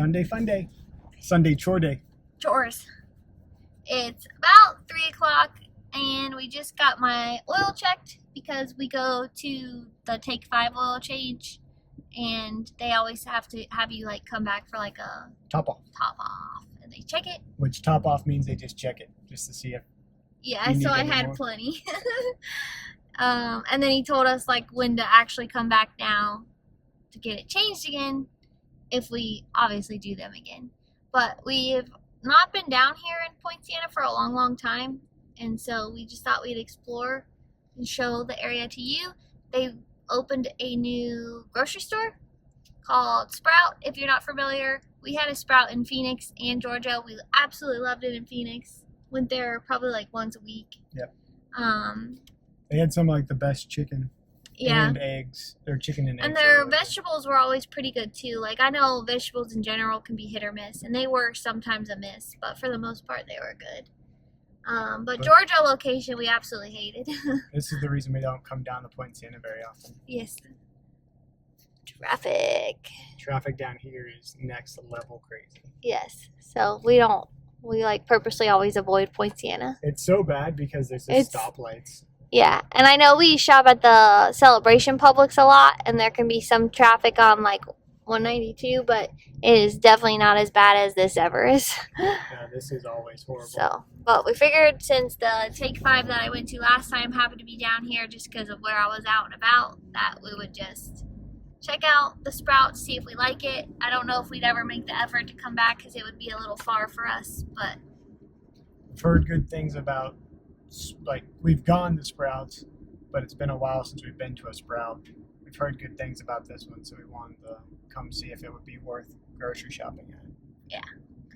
Sunday fun day. Sunday chore day. Chores. It's about 3 o'clock and we just got my oil checked because we go to the Take 5 oil change and they always have to have you like come back for like a Top off. and they check it. Which top off means they just check it just to see if. Yeah, so I had plenty. And then he told us like when to actually come back now to get it changed again if we obviously do them again. But we've not been down here in Poinciana for a long time, and so we just thought we'd explore and show the area to you. They opened a new grocery store called Sprout. If you're not familiar, we had a Sprout in Phoenix and Georgia. We absolutely loved it in Phoenix. Went there probably like once a week. Yep. They had some like the best chicken. Yeah. And eggs. Their chicken and eggs. And their vegetables were always pretty good too. Like I know vegetables in general can be hit or miss, and they were sometimes a miss, but for the most part they were good. But Georgia location we absolutely hated. This is the reason we don't come down to Poinciana very often. Yes. Traffic. Traffic down here is next level crazy. Yes. So we like purposely always avoid Poinciana. It's so bad because there's the stoplights. Yeah, and I know we shop at the Celebration Publix a lot, and there can be some traffic on like 192, but it is definitely not as bad as this ever is. Yeah, this is always horrible. So, but we figured since the Take 5 that I went to last time happened to be down here just because of where I was out and about, that we would just check out the Sprouts, see if we like it. I don't know if we'd ever make the effort to come back because it would be a little far for us, but I've heard good things about, like, we've gone to Sprouts, but it's been a while since we've been to a Sprout. We've heard good things about this one, so we wanted to come see if it would be worth grocery shopping at. Yeah.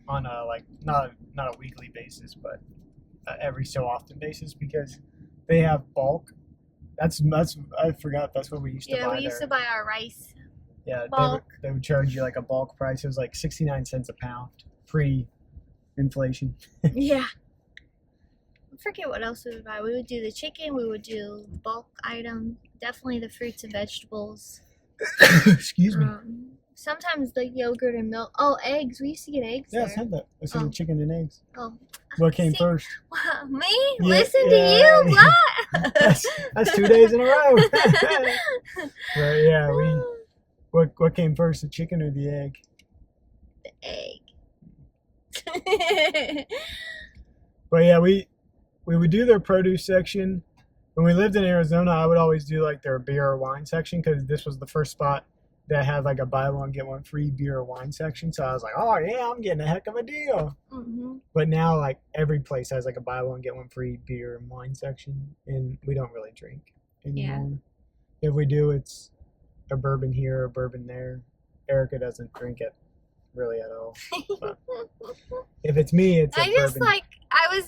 On a, like, not a weekly basis, but every so often basis, because they have bulk. That's I forgot that's what we used to buy. Yeah, we used to buy our rice. Yeah, Bulk. they would charge you like a bulk price. It was like 69 cents a pound, pre-inflation. Yeah. I forget what else we would buy. We would do the chicken. We would do the bulk item. Definitely the fruits and vegetables. Excuse me. Sometimes the yogurt and milk. Oh, eggs. We used to get eggs. Yeah, there. I said that. I said chicken and eggs. Oh. What came first? Me? Yeah, Listen to you. What? that's 2 days in a row. But yeah, what came first, the chicken or the egg? The egg. But yeah, we would do their produce section. When we lived in Arizona, I would always do like their beer or wine section because this was the first spot that had like a buy one get one free beer or wine section. So I was like, oh yeah, I'm getting a heck of a deal. Mm-hmm. But now like every place has like a buy one get one free beer and wine section, and we don't really drink anymore. Yeah. If we do, it's a bourbon here, a bourbon there. Erica doesn't drink it really at all. But if it's me, it's I was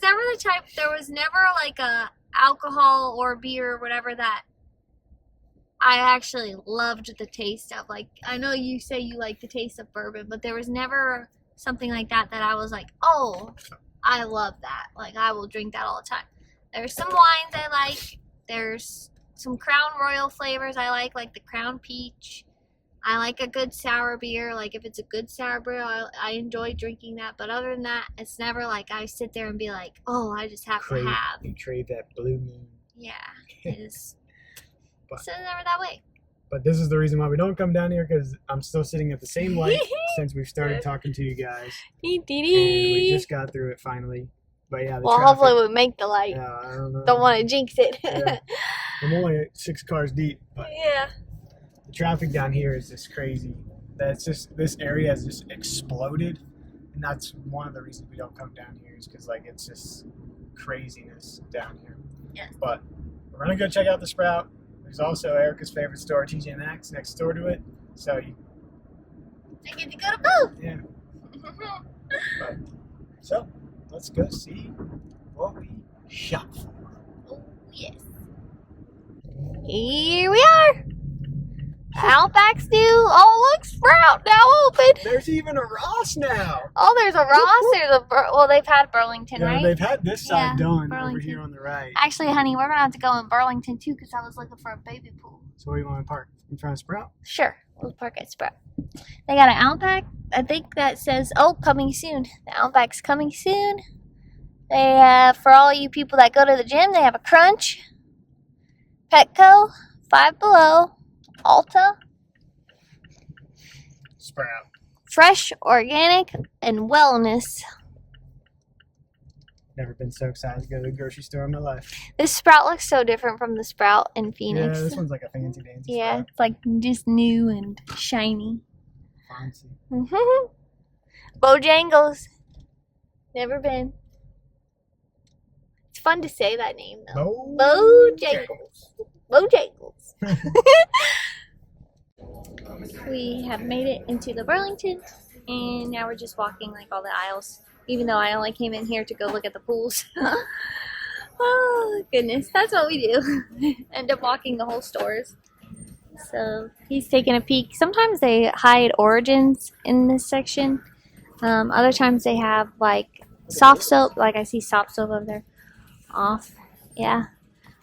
never the type. There was never like a alcohol or beer or whatever that I actually loved the taste of. Like, I know you say you like the taste of bourbon, but there was never something like that I was like, oh, I love that. Like, I will drink that all the time. There's some wines I like. There's some Crown Royal flavors I like the Crown Peach. I like a good sour beer. Like, if it's a good sour beer, I enjoy drinking that. But other than that, it's never like I sit there and be like, oh, I just have to have. You crave that blue moon. Yeah, it is. But, so it's never that way. But this is the reason why we don't come down here, because I'm still sitting at the same light since we've started talking to you guys. And we just got through it finally. But yeah, well, traffic, hopefully we make the light. Yeah, I don't know. Don't want to jinx it. Yeah. I'm only 6 cars deep. But yeah. the traffic down here is just crazy. That's just, this area has just exploded. And that's one of the reasons we don't come down here, is because like it's just craziness down here. Yes. But we're going to go check out the Sprout. There's also Erica's favorite store, TJ Maxx, next door to it. So you get to go to both. Yeah. But, so let's go see what we shop for. Oh, yes. Here we are. Outback's new. Oh, look, Sprout now open. There's even a Ross now. Oh, there's a Ross. There's a well, they've had Burlington, right? They've had this side done Burlington. over here on the right. Actually, honey, we're gonna have to go in Burlington too because I was looking for a baby pool. So where do you want to park? In front of Sprout? Sure. We'll park at Sprout. They got an Outback. I think that says, oh, coming soon. The Outback's coming soon. They have, for all you people that go to the gym, they have a Crunch, Petco, Five Below, Alta, Sprout. Fresh, Organic, and Wellness. Never been so excited to go to the grocery store in my life. This Sprout looks so different from the Sprout in Phoenix. Yeah, this one's like a fancy dancy Yeah, Sprout. it's like just new and shiny. Fancy. Bojangles. Never been. It's fun to say that name though. Bojangles. Bojangles. We have made it into the Burlington, and now we're just walking like all the aisles. Even though I only came in here to go look at the pools. Oh goodness, that's what we do. End up walking the whole stores. So he's taking a peek. Sometimes they hide Origins in this section. Other times they have like soft soap. Like I see soft soap over there. Off. Yeah.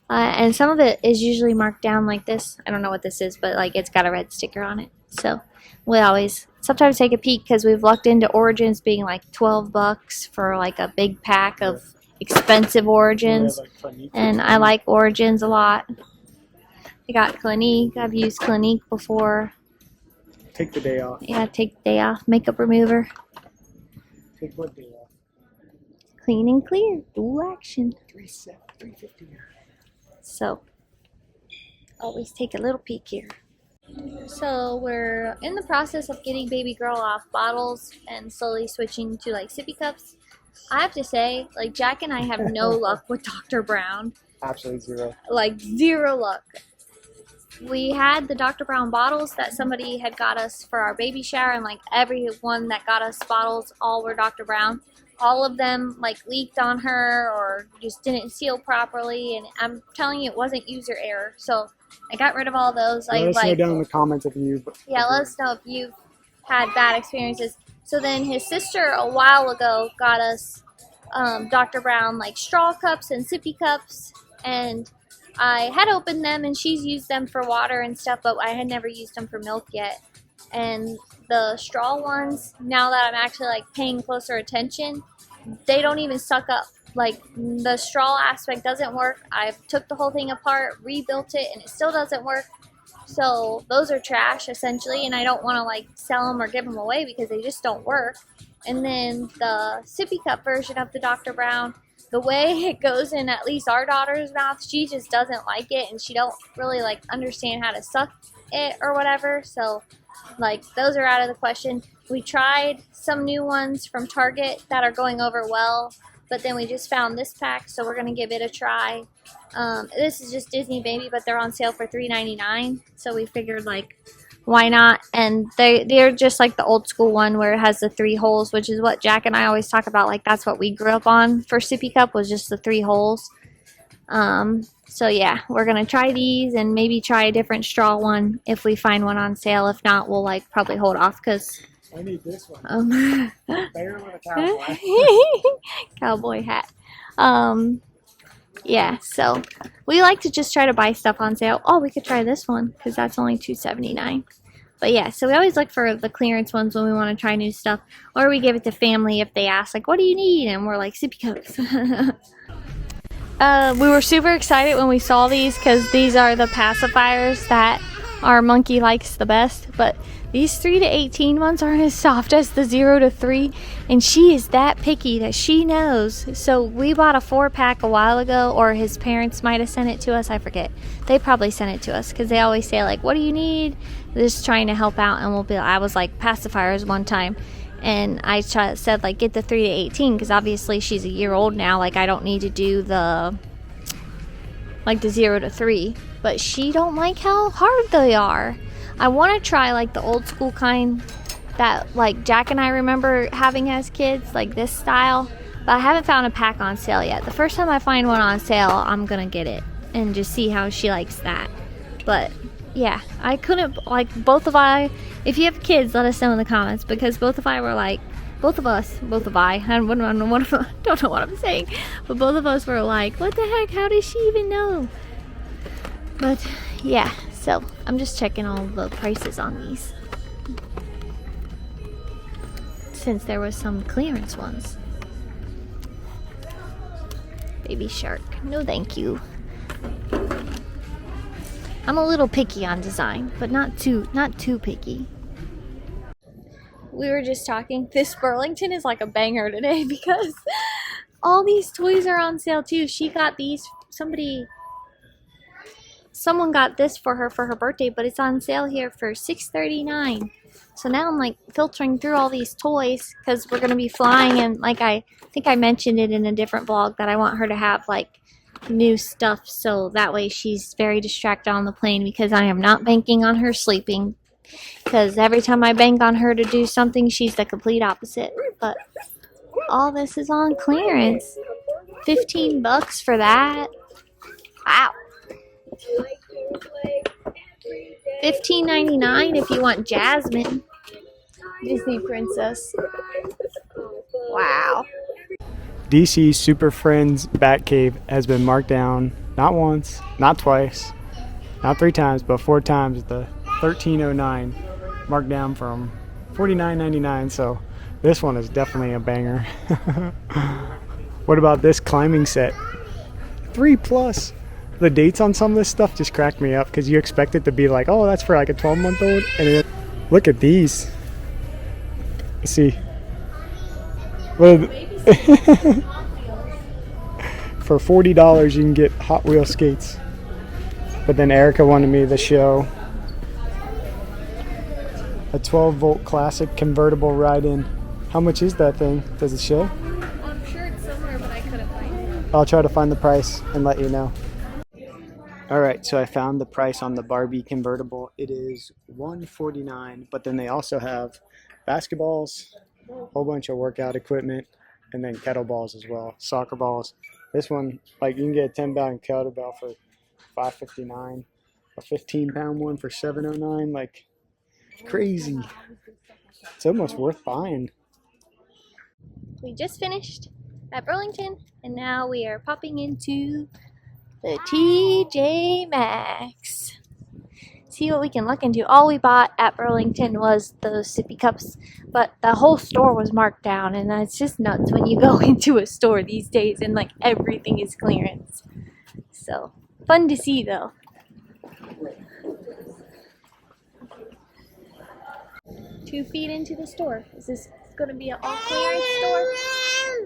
And some of it is usually marked down like this. I don't know what this is, but like it's got a red sticker on it. So we always sometimes take a peek because we've lucked into Origins being like $12 for like a big pack of expensive Origins. And I like Origins a lot. I got Clinique. I've used Clinique before. Take the day off. Yeah, take the day off. Makeup remover. Take what day off? Clean and clear. Dual action. $350. So, always take a little peek here. So, we're in the process of getting baby girl off bottles and slowly switching to like sippy cups. I have to say, like Jack and I have no luck with Dr. Brown. Absolutely zero. Like zero luck. We had the Dr. Brown bottles that somebody had got us for our baby shower, and like everyone that got us bottles all were Dr. Brown. All of them like leaked on her or just didn't seal properly, and I'm telling you, it wasn't user error. So I got rid of all those. Let us know down in the comments if you. Yeah, let us know if you've had bad experiences. So then his sister a while ago got us Dr. Brown like straw cups and sippy cups, and I had opened them and she's used them for water and stuff, but I had never used them for milk yet. And the straw ones, now that I'm actually like paying closer attention, they don't even suck up. Like the straw aspect doesn't work. I've took the whole thing apart, rebuilt it, and it still doesn't work. So those are trash essentially, and I don't want to like sell them or give them away because they just don't work. And then the sippy cup version of the Dr. Brown, the way it goes in at least our daughter's mouth, she just doesn't like it, and she don't really like understand how to suck it or whatever. So like those are out of the question. We tried some new ones from Target that are going over well, but then we just found this pack, so we're gonna give it a try. This is just Disney Baby, but they're on sale for $3.99, so we figured like why not? And they're just like the old school one where it has the 3 holes, which is what Jack and I always talk about. Like that's what we grew up on for sippy cup, was just the 3 holes. So yeah, we're gonna try these and maybe try a different straw one if we find one on sale. If not, we'll like probably hold off because I need this one. Bear with a cowboy. cowboy hat. Yeah, so we like to just try to buy stuff on sale. Oh, we could try this one because that's only $2.79. But yeah, so we always look for the clearance ones when we want to try new stuff, or we give it to family if they ask like, "What do you need?" and we're like, "Sippy cups." We were super excited when we saw these because these are the pacifiers that our monkey likes the best, but these 3 to 18 ones aren't as soft as the 0 to 3, and she is that picky that she knows. So we bought a 4-pack a while ago, or his parents might have sent it to us, I forget. They probably sent it to us because they always say like, "What do you need?" Just trying to help out, and I was like pacifiers one time, and I said like get the 3 to 18 because obviously she's a year old now, like I don't need to do the 0 to 3, but she don't like how hard they are. I want to try like the old school kind that like Jack and I remember having as kids, like this style, but I haven't found a pack on sale yet. The first time I find one on sale, I'm gonna get it and just see how she likes that. But yeah, I couldn't like if you have kids, let us know in the comments, because both of I were like, I don't know what I'm saying, but both of us were like, what the heck, how does she even know? But yeah, so I'm just checking all the prices on these, since there was some clearance ones. Baby shark, no thank you. I'm a little picky on design, but not too picky. We were just talking. This Burlington is like a banger today because all these toys are on sale too. She got these. Someone got this for her birthday, but it's on sale here for $6.39. So now I'm like filtering through all these toys because we're gonna be flying, and like I think I mentioned it in a different vlog that I want her to have like new stuff, so that way she's very distracted on the plane, because I am not banking on her sleeping, because every time I bank on her to do something, she's the complete opposite. But all this is on clearance. $15 for that. Wow. $15.99 if you want Jasmine, Disney princess. Wow. DC Super Friends Batcave has been marked down not once, not twice, not 3 times, but 4 times. The $13.09 marked down from $49.99. So this one is definitely a banger. What about this climbing set? 3+. The dates on some of this stuff just crack me up because you expect it to be like, oh, that's for like a 12-month-old, and then look at these. Let's see. For $40 you can get Hot Wheel skates. But then Erica wanted me to show a 12-volt classic convertible ride-in. How much is that thing? Does it show? I'm sure it's somewhere, but I couldn't find it. I'll try to find the price and let you know. Alright, so I found the price on the Barbie convertible. It is $149, but then they also have basketballs, a whole bunch of workout equipment, and then kettlebells as well, soccer balls. This one, like, you can get a 10-pound kettlebell for $5.59, a 15-pound one for $7.09, like, crazy. It's almost worth buying. We just finished at Burlington, and now we are popping into the TJ Maxx. See what we can look into. All we bought at Burlington was those sippy cups, but the whole store was marked down, and it's just nuts when you go into a store these days and like everything is clearance. So fun to see though. Two feet into the store. Is this going to be an all clearance store?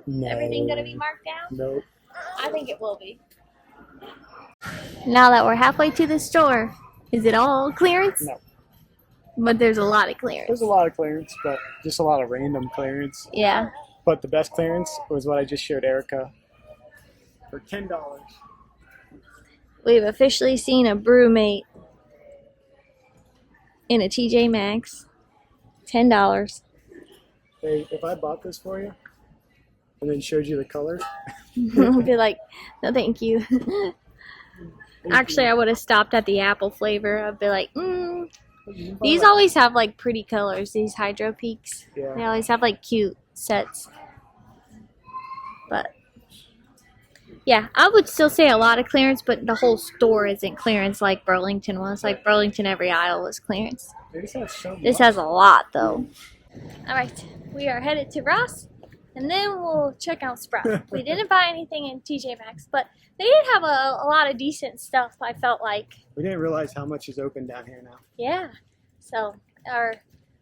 No. Everything going to be marked down? Nope. I think it will be. Now that we're halfway to the store, is it all clearance? No. But there's a lot of clearance. There's a lot of clearance, but just a lot of random clearance. Yeah. But the best clearance was what I just showed Erica for $10. We've officially seen a brewmate in a TJ Maxx. $10. Hey, if I bought this for you and then showed you the color, I'll be like, no thank you. Actually, I would have stopped at the apple flavor. I'd be like, these always have like pretty colors, these Hydro Peaks. Yeah. They always have like cute sets. But yeah, I would still say a lot of clearance, but the whole store isn't clearance like Burlington was. Like Burlington, every aisle was clearance. This has a lot though. Alright, we are headed to Ross, and then we'll check out Sprout. We didn't buy anything in TJ Maxx, but they did have a lot of decent stuff, I felt like. We didn't realize how much is open down here now. Yeah, so our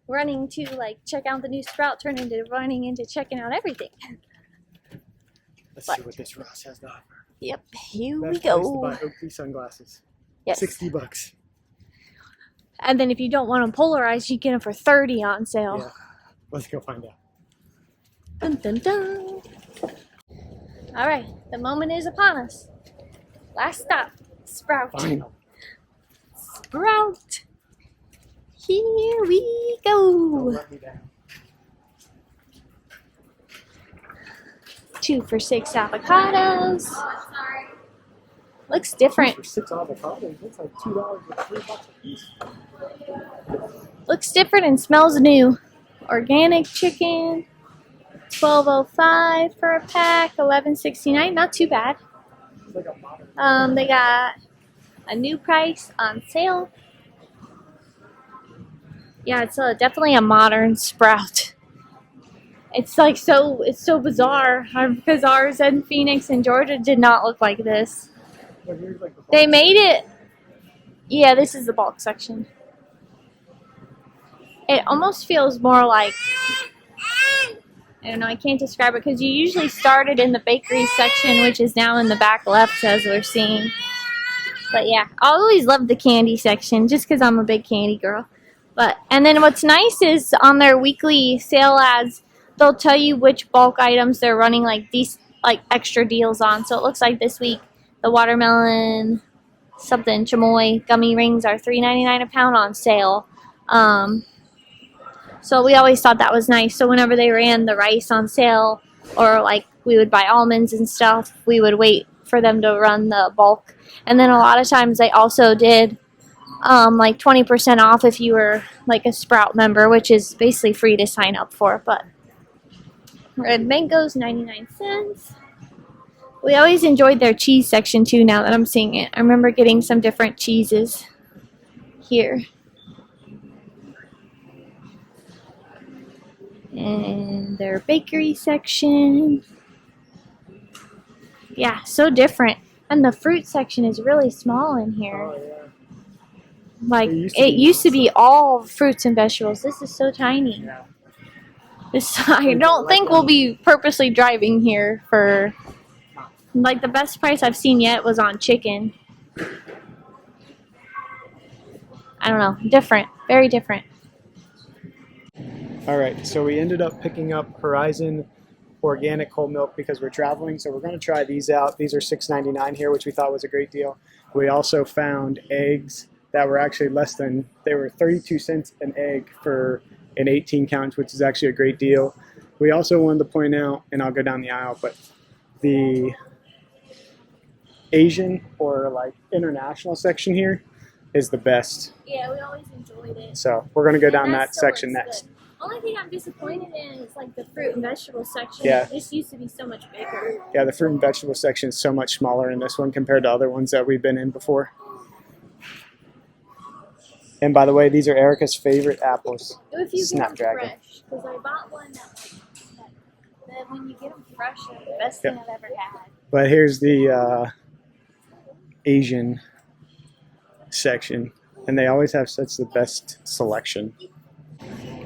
running to like check out the new Sprout turned into running into checking out everything. Let's see what this Ross has to offer. Yep, here we Best place to go. buy Oakley sunglasses. Yes. $60. And then if you don't want them polarized, you get them for $30 on sale. Yeah. Let's go find out. Dun, dun, dun. All right, the moment is upon us. Last stop, Sprout. Final. Sprout. Here we Don't go. let me down. 2 for $6 avocados. Looks different. For 6 avocados, that's like $2 or $3 a piece. Looks different and smells new. Organic chicken, $12.05 for a pack, $11.69. Not too bad. It's like a modern. They got a new price on sale. Yeah, it's definitely a modern Sprout. It's like it's so bizarre because ours in Phoenix and Georgia did not look like this. They made it. Yeah, this is the bulk section. It almost feels more like, I don't know, I can't describe it because you usually started in the bakery section, which is now in the back left as we're seeing. But yeah, I always loved the candy section just because I'm a big candy girl. And then what's nice is on their weekly sale ads, they'll tell you which bulk items they're running like these like extra deals on. So it looks like this week the watermelon something chamoy gummy rings are $3.99 a pound on sale. So we always thought that was nice. So whenever they ran the rice on sale, or like we would buy almonds and stuff, we would wait for them to run the bulk. And then a lot of times they also did like 20% off if you were like a Sprout member, which is basically free to sign up for. But red mangoes, 99 cents. We always enjoyed their cheese section too now that I'm seeing it. I remember getting some different cheeses here. And their bakery section. Yeah, so different. And the fruit section is really small in here. Oh, yeah. Like, it used to be all fruits and vegetables. This is so tiny. Yeah. I don't think we'll be purposely driving here for, like, the best price I've seen yet was on chicken. I don't know. Different. Very different. All right, so we ended up picking up Horizon organic whole milk because we're traveling. So we're going to try these out. These are $6.99 here, which we thought was a great deal. We also found eggs that were actually they were 32 cents an egg for an 18 count, which is actually a great deal. We also wanted to point out, and I'll go down the aisle, but the Asian or like international section here is the best. Yeah, we always enjoyed it. So we're going to go down that section next. Good. Only thing I'm disappointed in is like the fruit and vegetable section. Yeah. This used to be so much bigger. Yeah, the fruit and vegetable section is so much smaller in this one compared to other ones that we've been in before. And by the way, these are Erica's favorite apples. If you Snapdragon. get them fresh, because I bought one that when you get them fresh, they're the best thing I've ever had. But here's the Asian section, and they always have such the best selection.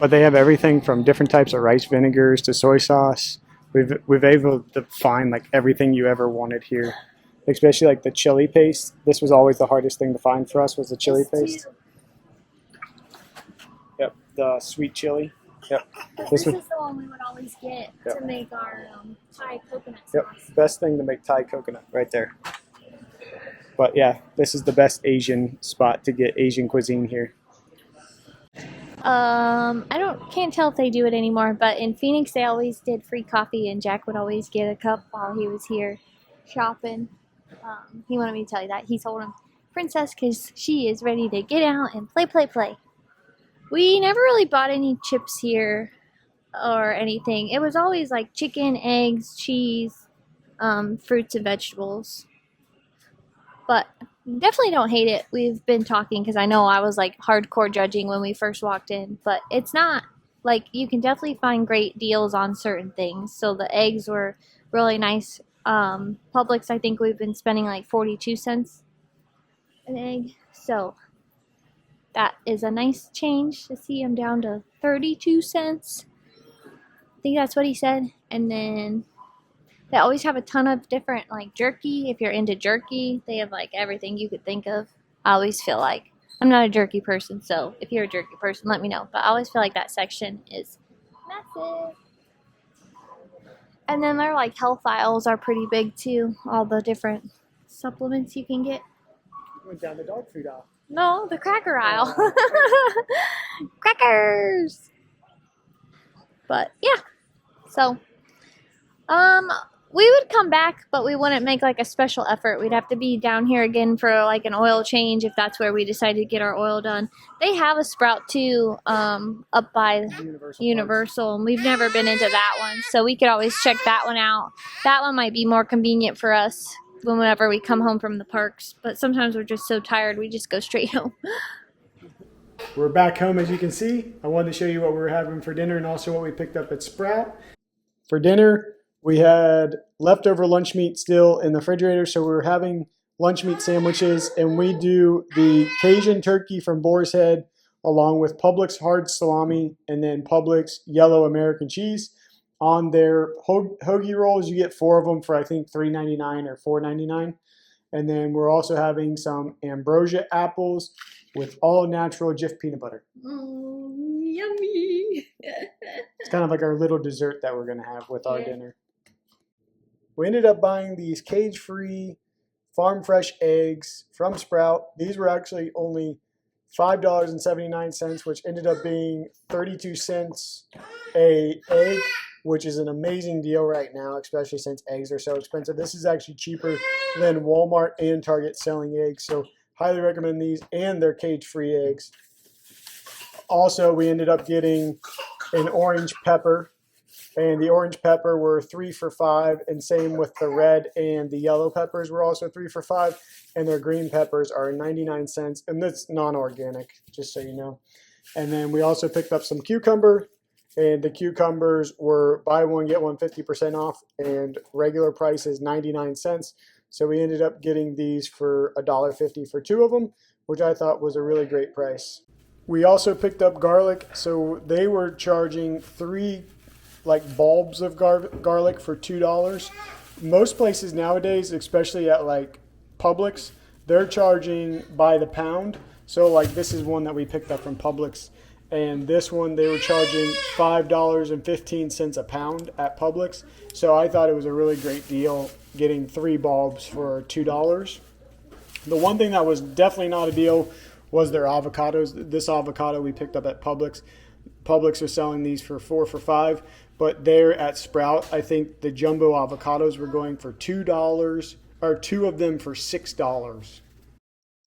But they have everything from different types of rice vinegars to soy sauce. We've able to find like everything you ever wanted here, especially like the chili paste. This was always the hardest thing to find for us was the chili paste. Yep, the sweet chili. Yep. This is the one we would always get to make our Thai coconut sauce. Yep, best thing to make Thai coconut right there. But yeah, this is the best Asian spot to get Asian cuisine here. Can't tell if they do it anymore, but in Phoenix they always did free coffee, and Jack would always get a cup while he was here shopping. He wanted me to tell you that. He told him, Princess, because she is ready to get out and play. We never really bought any chips here or anything. It was always like chicken, eggs, cheese, fruits and vegetables. But definitely don't hate it. We've been talking because I know I was like hardcore judging when we first walked in, but it's not. Like, you can definitely find great deals on certain things. So the eggs were really nice. Publix, I think we've been spending like 42 cents an egg. So that is a nice change to see them down to 32 cents. I think that's what he said. And then they always have a ton of different like jerky. If you're into jerky, they have like everything you could think of. I always feel like I'm not a jerky person, so if you're a jerky person, let me know. But I always feel like that section is massive. And then their like health aisles are pretty big too. All the different supplements you can get. Went down the dog food aisle. No, the cracker aisle. Crackers. But yeah. So we would come back, but we wouldn't make like a special effort. We'd have to be down here again for like an oil change if that's where we decided to get our oil done. They have a Sprout too up by Universal, and we've never been into that one, so we could always check that one out. That one might be more convenient for us whenever we come home from the parks, but sometimes we're just so tired we just go straight home. We're back home, as you can see. I wanted to show you what we were having for dinner and also what we picked up at Sprout. For dinner, we had leftover lunch meat still in the refrigerator, so we were having lunch meat sandwiches, and we do the Cajun turkey from Boar's Head along with Publix hard salami and then Publix yellow American cheese. On their hoagie rolls, you get 4 of them for I think $3.99 or $4.99. And then we're also having some ambrosia apples with all natural Jif peanut butter. Yummy. It's kind of like our little dessert that we're going to have with our dinner. We ended up buying these cage-free farm fresh eggs from Sprout. These were actually only $5.79, which ended up being 32 cents a egg, which is an amazing deal right now, especially since eggs are so expensive. This is actually cheaper than Walmart and Target selling eggs, so highly recommend these, and they're cage-free eggs. Also, we ended up getting an orange pepper, and the orange pepper were 3 for $5, and same with the red and the yellow peppers were also 3 for $5, and their green peppers are 99 cents, and that's non-organic, just so you know. And then we also picked up some cucumber, and the cucumbers were buy one, get one 50% off, and regular price is 99 cents. So we ended up getting these for $1.50 for 2 of them, which I thought was a really great price. We also picked up garlic, so they were charging 3 like bulbs of garlic for $2. Most places nowadays, especially at like Publix, they're charging by the pound. So like this is one that we picked up from Publix, and this one they were charging $5.15 a pound at Publix. So I thought it was a really great deal getting 3 bulbs for $2. The one thing that was definitely not a deal was their avocados. This avocado we picked up at Publix. Publix are selling these for 4 for $5, but there at Sprout, I think the jumbo avocados were going for $2, or 2 of them for $6.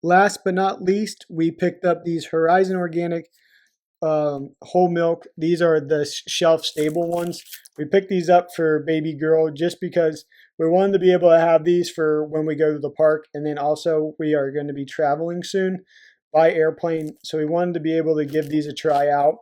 Last but not least, we picked up these Horizon Organic whole milk. These are the shelf stable ones. We picked these up for baby girl just because we wanted to be able to have these for when we go to the park, and then also we are going to be traveling soon by airplane, so we wanted to be able to give these a try out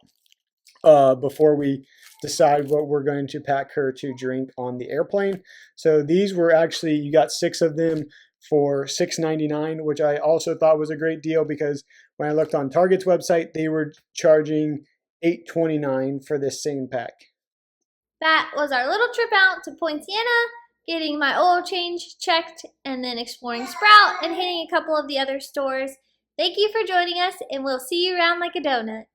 before we decide what we're going to pack her to drink on the airplane. So these were actually, you got 6 of them for $6.99, which I also thought was a great deal because when I looked on Target's website, they were charging $8.29 for this same pack. That was our little trip out to Poinciana, getting my oil change checked, and then exploring Sprout and hitting a couple of the other stores. Thank you for joining us, and we'll see you around like a donut.